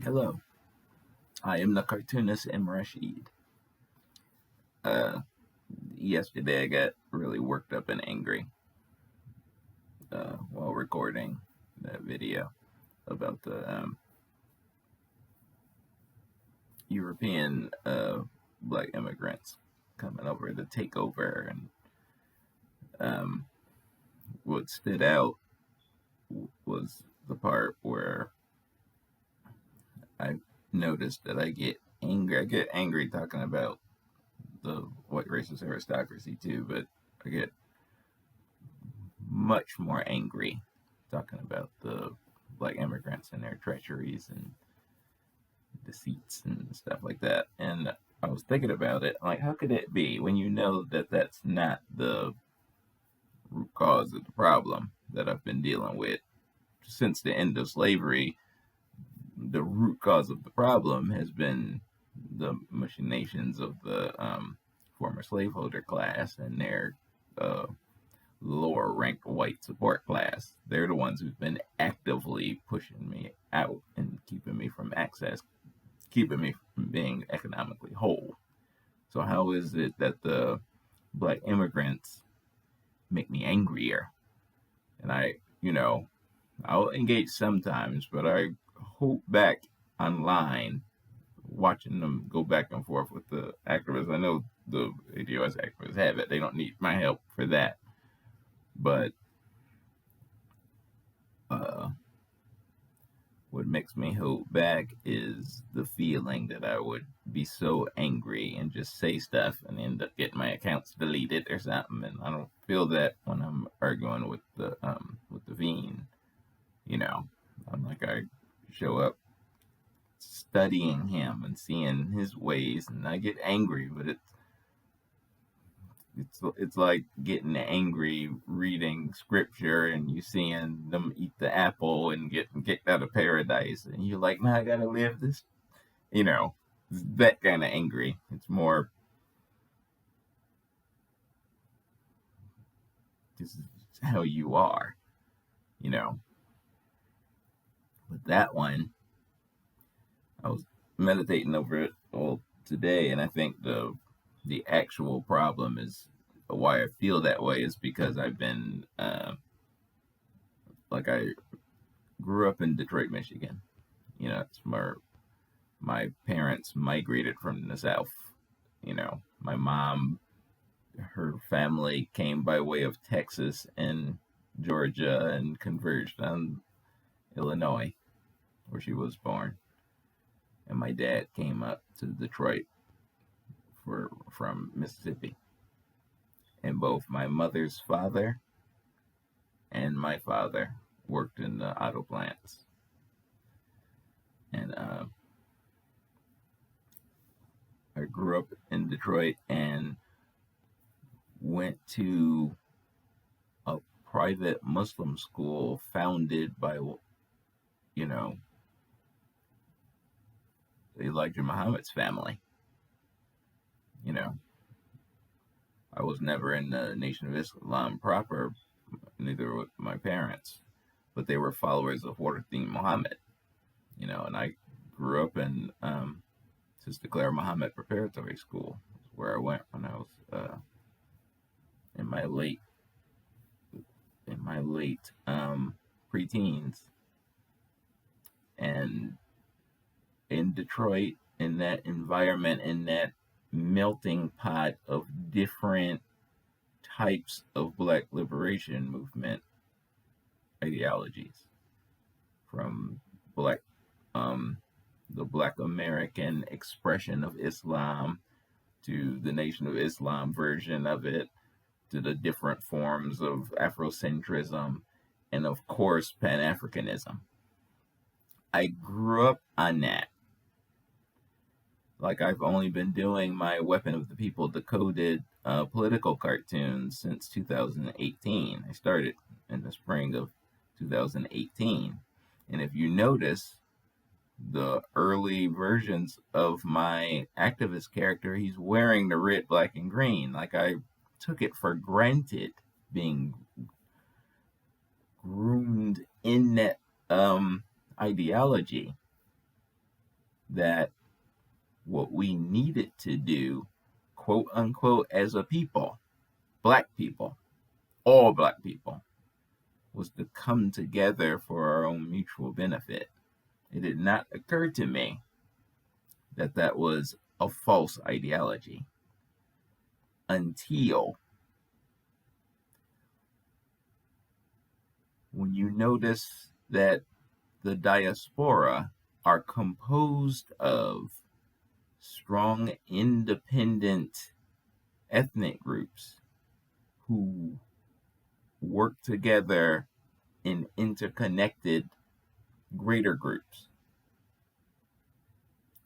Hello, I am the cartoonist M. Rashid. Uh, Yesterday I got really worked up and angry while recording that video about the European black immigrants coming over to take over. And what stood out was the part where I noticed that I get angry. I get angry talking about the white racist aristocracy too, but I get much more angry talking about the black immigrants and their treacheries and deceits and stuff like that. And I was thinking about it, like, how could it be when you know that that's not the root cause of the problem that I've been dealing with since the end of slavery? The root cause of the problem has been the machinations of the former slaveholder class and their lower ranked white support class. They're the ones who've been actively pushing me out and keeping me from being economically whole. So how is it that the black immigrants make me angrier? And I'll engage sometimes, but I hold back online watching them go back and forth with the activists. I know the ADOS activists have it. They don't need my help for that. But what makes me hold back is the feeling that I would be so angry and just say stuff and end up getting my accounts deleted or something. And I don't feel that when I'm arguing with the Veen. I'm like, I show up studying him and seeing his ways, and I get angry, but it's like getting angry reading scripture and you seeing them eat the apple and getting kicked out of paradise, and you're like, "Now I gotta live this." That kind of angry. It's more, this is how you are, you know. But that one, I was meditating over it all today, and I think the actual problem is why I feel that way is because I've been like, I grew up in Detroit, Michigan. It's where my parents migrated from the South. My mom, her family came by way of Texas and Georgia and converged on Illinois, where she was born. And my dad came up to Detroit from Mississippi. And both my mother's father and my father worked in the auto plants. And I grew up in Detroit and went to a private Muslim school founded by, Elijah Muhammad's family. I was never in the Nation of Islam proper, neither were my parents, but they were followers of Warthin Muhammad, and I grew up in Sister Claire Muhammad Preparatory School, where I went when I was in my late preteens. And in Detroit, in that environment, in that melting pot of different types of black liberation movement ideologies, from the Black American expression of Islam to the Nation of Islam version of it, to the different forms of Afrocentrism, and of course Pan-Africanism. I grew up on that. Like, I've only been doing my Weapon of the People decoded political cartoons since 2018. I started in the spring of 2018. And if you notice, the early versions of my activist character, he's wearing the red, black, and green. Like, I took it for granted being groomed in that ideology. that what we needed to do, quote unquote, as a people, black people, all black people, was to come together for our own mutual benefit. It did not occur to me that that was a false ideology until when you notice that the diaspora are composed of strong, independent ethnic groups who work together in interconnected greater groups.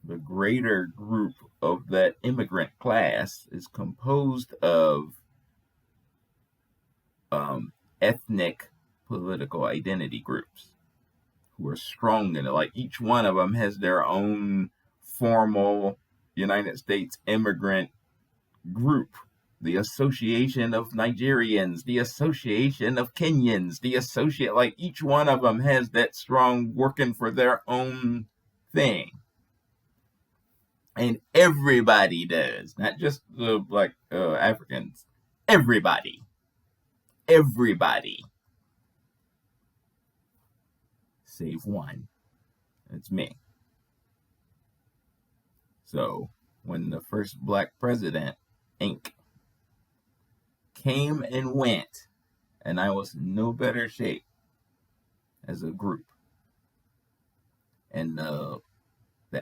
The greater group of that immigrant class is composed of ethnic political identity groups who are strong in it. Like each one of them has their own formal United States immigrant group. The Association of Nigerians, the Association of Kenyans, like each one of them has that strong working for their own thing. And everybody does, not just the Africans. Everybody. Save one. It's me. So when the first black president, Inc., came and went, and I was in no better shape as a group. And the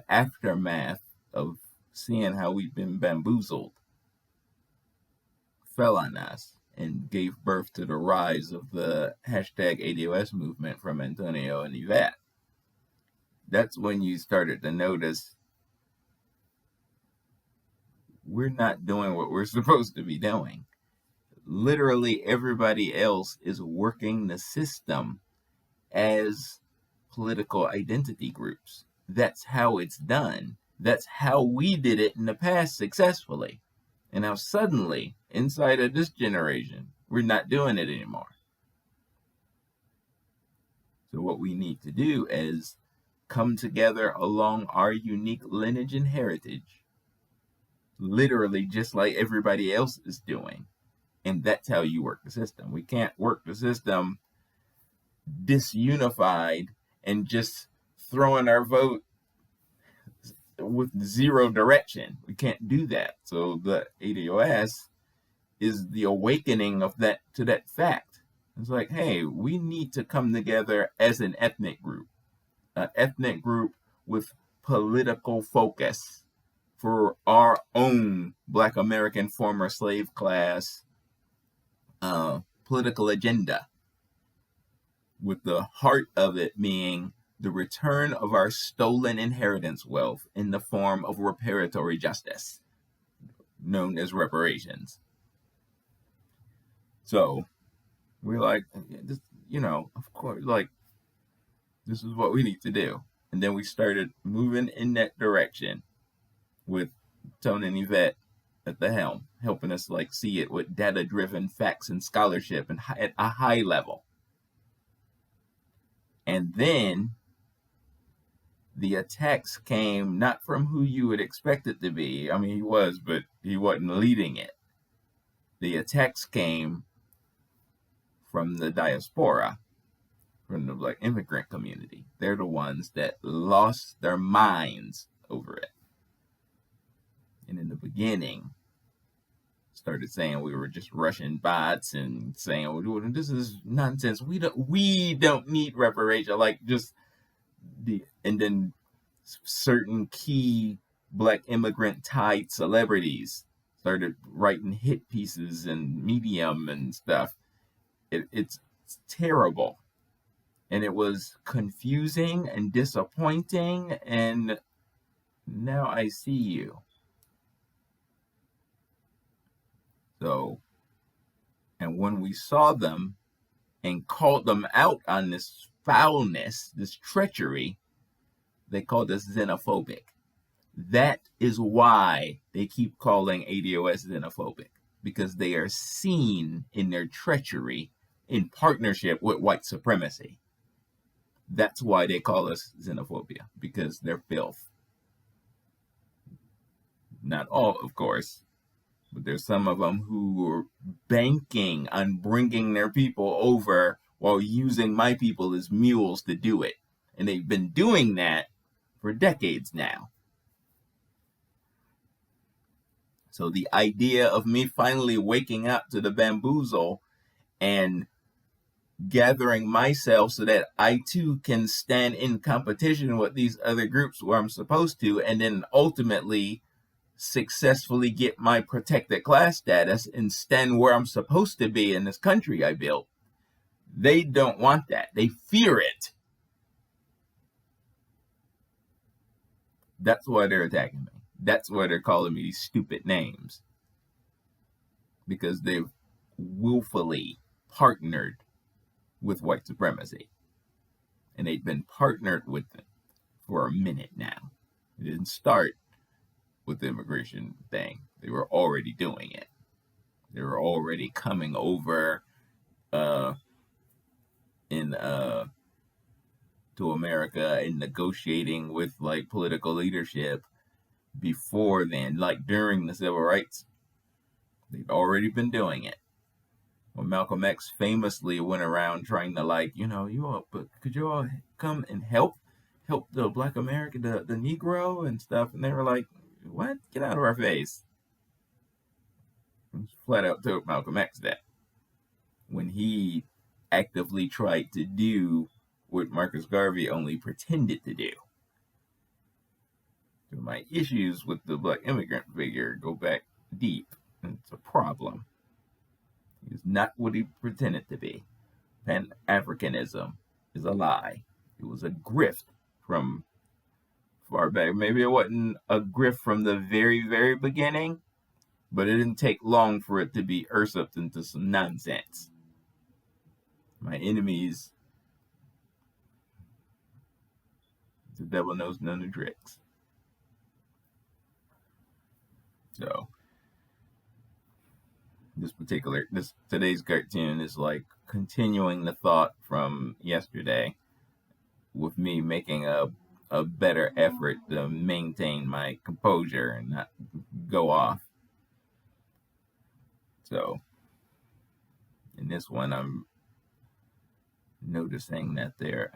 aftermath of seeing how we've been bamboozled fell on us and gave birth to the rise of the hashtag ADOS movement from Antonio and Yvette. That's when you started to notice we're not doing what we're supposed to be doing. Literally everybody else is working the system as political identity groups. That's how it's done. That's how we did it in the past successfully. And now suddenly, inside of this generation, we're not doing it anymore. So what we need to do is come together along our unique lineage and heritage, literally just like everybody else is doing. And that's how you work the system. We can't work the system disunified and just throwing our vote with zero direction. We can't do that. So the ADOS is the awakening of that to that fact. It's like, hey, we need to come together as an ethnic group with political focus for our own Black American former slave class political agenda, with the heart of it being the return of our stolen inheritance wealth in the form of reparatory justice, known as reparations. So we're like, of course, like, this is what we need to do. And then we started moving in that direction with Tony and Yvette at the helm, helping us see it with data-driven facts and scholarship and at a high level. And then the attacks came not from who you would expect it to be. I mean, he was, but he wasn't leading it. The attacks came from the diaspora, from the Black immigrant community. They're the ones that lost their minds over it. And in the beginning, started saying we were just Russian bots and saying, well, this is nonsense. We don't need reparation. And then certain key Black immigrant tied celebrities started writing hit pieces and Medium and stuff. It's terrible. And it was confusing and disappointing. And now I see you. So, and when we saw them and called them out on this foulness, this treachery, they called us xenophobic. That is why they keep calling ADOS xenophobic, because they are seen in their treachery in partnership with white supremacy. That's why they call us xenophobia, because they're filth. Not all, of course, but there's some of them who are banking on bringing their people over while using my people as mules to do it. And they've been doing that for decades now. So the idea of me finally waking up to the bamboozle and gathering myself so that I too can stand in competition with these other groups where I'm supposed to, and then ultimately successfully get my protected class status and stand where I'm supposed to be in this country I built. They don't want that. They fear it. That's why they're attacking me. That's why they're calling me these stupid names. Because they've willfully partnered with white supremacy. And they've been partnered with them for a minute now. It didn't start with the immigration thing. They were already doing it. They were already coming over to America and negotiating with like political leadership before then, like during the civil rights. They'd already been doing it. When Malcolm X famously went around trying to like, you all, but could you all come and help the Black American, the Negro and stuff? And they were like, what? Get out of our face. Flat out told Malcolm X that when he actively tried to do what Marcus Garvey only pretended to do. So my issues with the Black immigrant figure go back deep. It's a problem. He's not what he pretended to be. Pan-Africanism is a lie. It was a grift from far back. Maybe it wasn't a grift from the very, very beginning, but it didn't take long for it to be usurped into some nonsense. My enemies, the devil knows none of the tricks. So today's cartoon is like continuing the thought from yesterday, with me making a better effort to maintain my composure and not go off. So in this one, I'm noticing that they're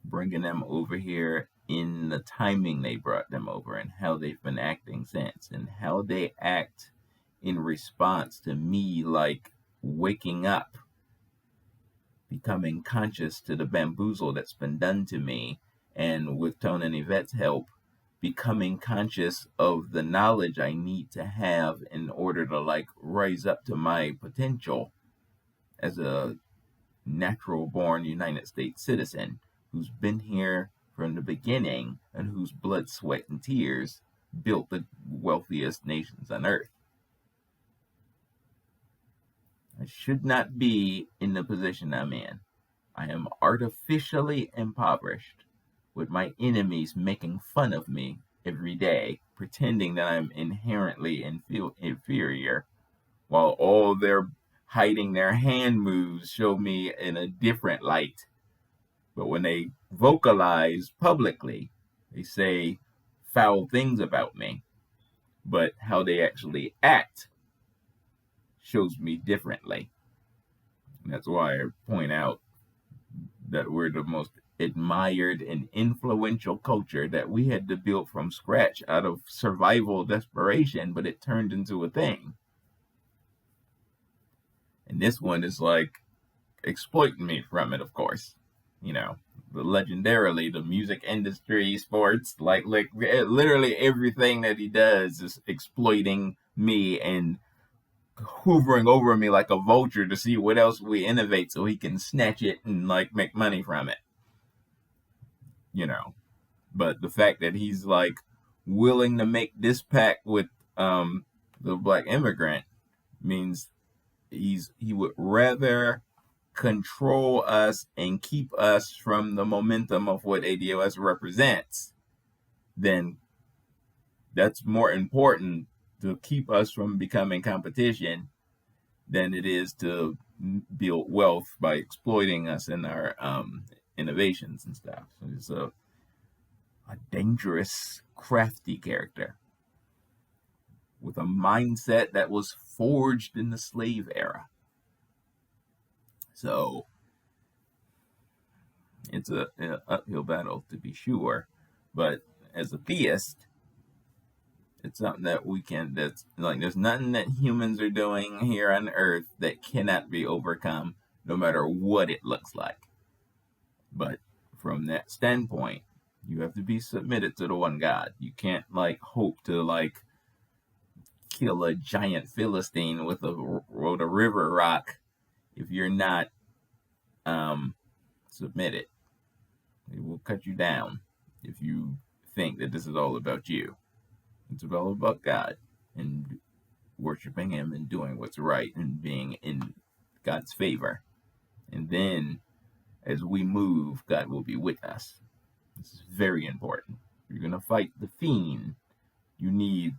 bringing them over here in the timing they brought them over, and how they've been acting since, and how they act in response to me like waking up, becoming conscious to the bamboozle that's been done to me, and with Tone and Yvette's help, becoming conscious of the knowledge I need to have in order to like rise up to my potential as a natural born United States citizen who's been here from the beginning and whose blood, sweat, and tears built the wealthiest nations on earth. I should not be in the position I'm in. I am artificially impoverished, with my enemies making fun of me every day, pretending that I'm inherently inferior, while all their hiding their hand moves show me in a different light. But when they vocalize publicly, they say foul things about me. But how they actually act shows me differently. And that's why I point out that we're the most admired and influential culture that we had to build from scratch out of survival desperation, but it turned into a thing. And this one is like exploiting me from it, of course. Legendarily, the music industry, sports, like literally everything that he does is exploiting me and hoovering over me like a vulture to see what else we innovate so he can snatch it and like make money from it. But the fact that he's like willing to make this pact with the Black immigrant means he would rather control us and keep us from the momentum of what ADOS represents, then that's more important to keep us from becoming competition than it is to build wealth by exploiting us in our innovations and stuff. So it's a dangerous crafty character with a mindset that was forged in the slave era. So it's an uphill battle, to be sure, but as a theist, it's something that that's like, there's nothing that humans are doing here on earth that cannot be overcome, no matter what it looks like. But from that standpoint, you have to be submitted to the one God. You can't like hope to like kill a giant Philistine with a river rock if you're not submitted. It will cut you down if you think that this is all about you. It's all about God and worshiping Him and doing what's right and being in God's favor. And then as we move, God will be with us. This is very important. If you're going to fight the fiend, you need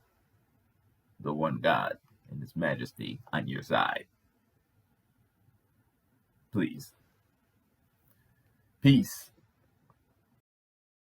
the one God and His majesty on your side. Please. Peace.